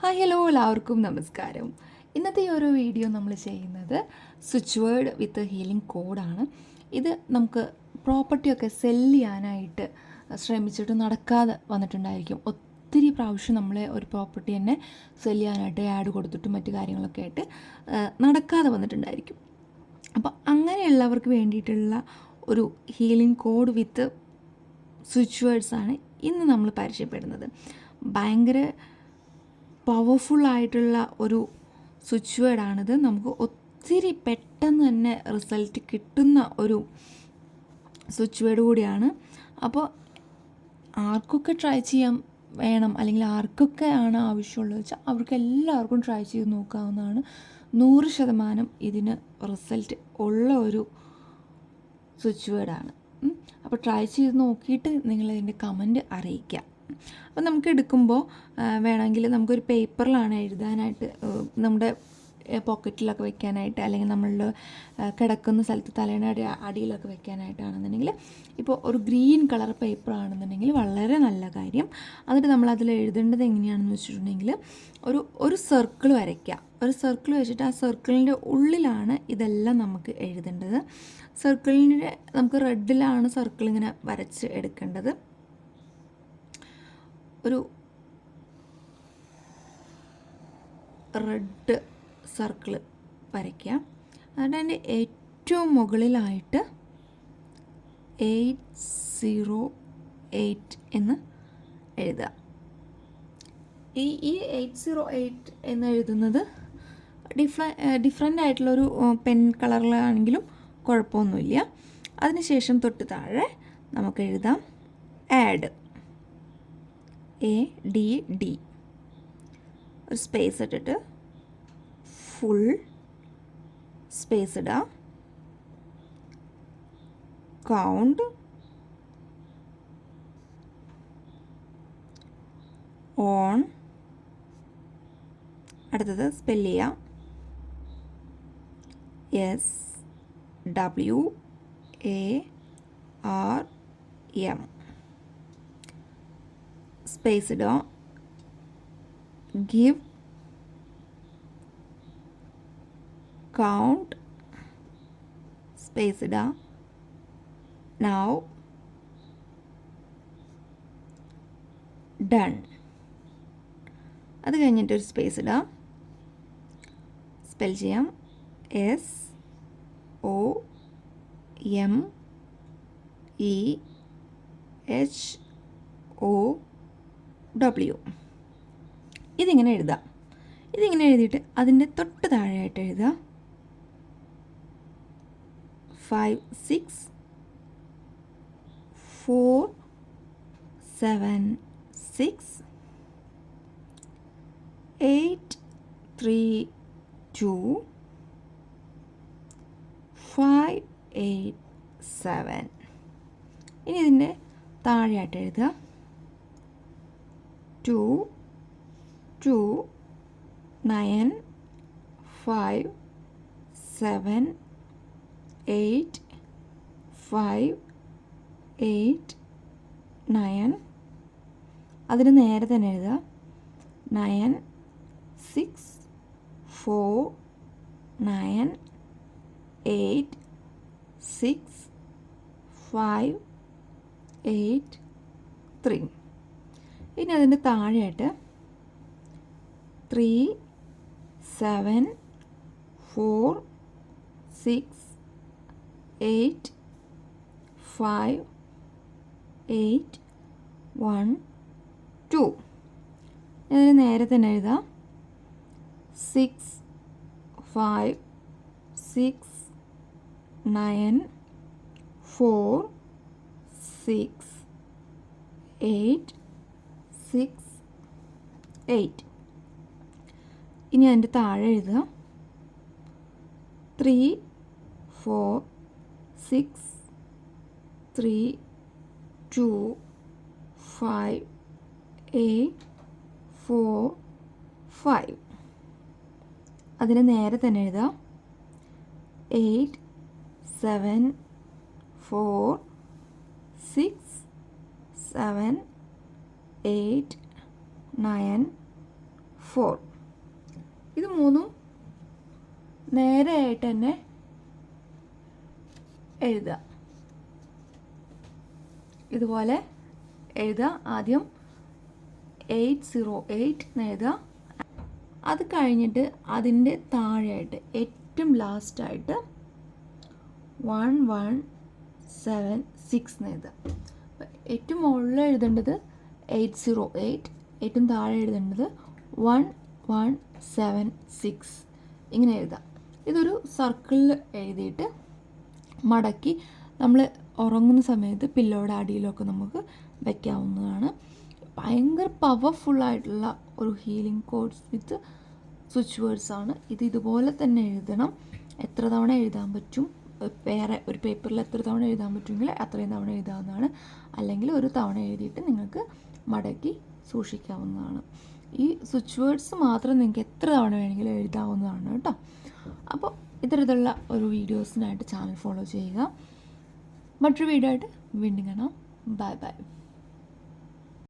Hi hello എല്ലാവർക്കും നമസ്കാരം. ഇന്നത്തെ ഈ ഒരു വീഡിയോ നമ്മൾ ചെയ്യുന്നത് സ്വിച്ച് വേർഡ് വിത്ത് ഹീലിംഗ് കോഡാണ്. ഇത് നമുക്ക് പ്രോപ്പർട്ടിയൊക്കെ സെല്ല് ചെയ്യാനായിട്ട് ശ്രമിച്ചിട്ട് നടക്കാതെ വന്നിട്ടുണ്ടായിരിക്കും. ഒത്തിരി പ്രാവശ്യം നമ്മളെ ഒരു പ്രോപ്പർട്ടി തന്നെ സെല്ല് ചെയ്യാനായിട്ട് ആഡ് കൊടുത്തിട്ടും മറ്റു കാര്യങ്ങളൊക്കെ ആയിട്ട് നടക്കാതെ വന്നിട്ടുണ്ടായിരിക്കും. അപ്പോൾ അങ്ങനെയുള്ളവർക്ക് വേണ്ടിയിട്ടുള്ള ഒരു ഹീലിംഗ് കോഡ് വിത്ത് സ്വിച്ച് വേർഡ്സാണ് ഇന്ന് നമ്മൾ പരിചയപ്പെടുന്നത്. ഭയങ്കര പവർഫുള്ളായിട്ടുള്ള ഒരു സ്വിച്ച് വേർഡാണിത്. നമുക്ക് ഒത്തിരി പെട്ടെന്ന് തന്നെ റിസൾട്ട് കിട്ടുന്ന ഒരു സ്വിച്ച് വേർഡ് കൂടിയാണ്. അപ്പോൾ ആർക്കൊക്കെ ട്രൈ ചെയ്യാൻ വേണം അല്ലെങ്കിൽ ആർക്കൊക്കെ ആണ് ആവശ്യമുള്ളത് വെച്ചാൽ അവർക്ക് എല്ലാവർക്കും ട്രൈ ചെയ്ത് നോക്കാവുന്നതാണ്. 100% ഇതിന് റിസൾട്ട് ഉള്ള ഒരു സ്വിച്ച് വേർഡാണ്. അപ്പോൾ ട്രൈ ചെയ്ത് നോക്കിയിട്ട് നിങ്ങളിതിൻ്റെ കമൻറ്റ് അറിയിക്കുക. അപ്പോൾ നമുക്ക് എടുക്കുമ്പോൾ വേണമെങ്കിൽ നമുക്കൊരു പേപ്പറിലാണ് എഴുതാനായിട്ട്, നമ്മുടെ പോക്കറ്റിലൊക്കെ വെക്കാനായിട്ട് അല്ലെങ്കിൽ നമ്മളുടെ കിടക്കുന്ന സ്ഥലത്ത് തലേണയുടെ അടിയിലൊക്കെ വെക്കാനായിട്ടാണെന്നുണ്ടെങ്കിൽ ഇപ്പോൾ ഒരു ഗ്രീൻ കളർ പേപ്പർ ആണെന്നുണ്ടെങ്കിൽ വളരെ നല്ല കാര്യം. എന്നിട്ട് നമ്മളതിൽ എഴുതേണ്ടത് എങ്ങനെയാണെന്ന് വെച്ചിട്ടുണ്ടെങ്കിൽ ഒരു സർക്കിൾ വരയ്ക്കുക. ഒരു സർക്കിൾ വെച്ചിട്ട് ആ സർക്കിളിൻ്റെ ഉള്ളിലാണ് ഇതെല്ലാം നമുക്ക് എഴുതേണ്ടത്. സർക്കിളിൻ്റെ നമുക്ക് റെഡിലാണ് സർക്കിൾ ഇങ്ങനെ വരച്ച് എടുക്കേണ്ടത്. ഒരു റെഡ് സർക്കിൾ വരയ്ക്കുക. എന്നിട്ട് അതിൻ്റെ ഏറ്റവും മുകളിലായിട്ട് 808 എന്ന് എഴുതുക. ഈ 808 എന്ന് എഴുതുന്നത് ഡിഫറെൻ്റ് ആയിട്ടുള്ളൊരു പെൻ കളറിലാണെങ്കിലും കുഴപ്പമൊന്നുമില്ല. അതിനുശേഷം തൊട്ട് താഴെ നമുക്ക് എഴുതാം ആഡ്, ADD, ഒരു സ്പേസ് ഇട്ടിട്ട് ഫുൾ സ്പേസ് ഇടുക. കൗണ്ട് ഓൺ, അടുത്തത് സ്പെല്ല് ചെയ്യാം SWARM, സ്പേസ് ഇടുക. ഗിവ്, കൗണ്ട്, സ്പേസ് ഇടുക. Now, done. അത് കഴിഞ്ഞിട്ടൊരു സ്പേസ് ഇടാം. സ്പെൽ ചെയ്യാം SOMEHOW. ഇതിങ്ങനെ എഴുതാം. ഇതിങ്ങനെ എഴുതിയിട്ട് അതിൻ്റെ തൊട്ട് താഴെയായിട്ട് എഴുതുക 5 6 4 7 6 8 3 2 5 8 7. ഇനി ഇതിൻ്റെ താഴെയായിട്ട് എഴുതുക 2 2 9 5 7 8 5 8 9. അതിന് നേരെ തന്നെ എഴുതുക 9 6 4 9 8 6 5 8 3. ഇനി അതിൻ്റെ താഴെയായിട്ട് 3 7 4 6 8 5 8 1 2. ഇതിന് നേരെ തന്നെ എഴുതാം 6 5 6 9 4 6 8 6 8. ഇനി അതിൻ്റെ താഴെ എഴുതുക 3 4 6 3 2 5 8 4 5. അതിന് നേരെ തന്നെ എഴുതുക 8 7 4 6 7 8 9 4. ഇത് മൂന്നും നേരെയായിട്ട് തന്നെ എഴുതുക. ഇതുപോലെ എഴുതുക. ആദ്യം 808 എന്ന് എഴുതുക. അത് കഴിഞ്ഞിട്ട് അതിൻ്റെ താഴെയായിട്ട് ഏറ്റവും ലാസ്റ്റായിട്ട് 1176 എന്ന് എഴുതുക. ഏറ്റവും മുകളിൽ എഴുതേണ്ടത് 808, ഏറ്റവും താഴെ എഴുതേണ്ടത് 1176 ഇങ്ങനെ എഴുതാം. ഇതൊരു സർക്കിളിൽ എഴുതിയിട്ട് മടക്കി നമ്മൾ ഉറങ്ങുന്ന സമയത്ത് പില്ലോയുടെ അടിയിലൊക്കെ നമുക്ക് വയ്ക്കാവുന്നതാണ്. ഭയങ്കര പവർഫുള്ളായിട്ടുള്ള ഒരു ഹീലിംഗ് കോഡ്സ് വിത്ത് സ്വിച്ച് വേർഡ്സ് ആണ്. ഇത് ഇതുപോലെ തന്നെ എഴുതണം. എത്ര തവണ എഴുതാൻ പറ്റും, വേറെ ഒരു പേപ്പറിൽ എത്ര തവണ എഴുതാൻ പറ്റുമെങ്കിൽ അത്രയും തവണ എഴുതാവുന്നതാണ്. അല്ലെങ്കിൽ ഒരു തവണ എഴുതിയിട്ട് നിങ്ങൾക്ക് മടക്കി സൂക്ഷിക്കാവുന്നതാണ്. ഈ സ്വിച്ച് വേർഡ്സ് മാത്രം നിങ്ങൾക്ക് എത്ര തവണ വേണമെങ്കിലും എഴുതാവുന്നതാണ് കേട്ടോ. അപ്പോൾ ഇത്തരത്തിലുള്ള ഒരു വീഡിയോസിനായിട്ട് ചാനൽ ഫോളോ ചെയ്യുക. മറ്റൊരു വീഡിയോ ആയിട്ട് വീണ്ടും കാണാം. Bye bye.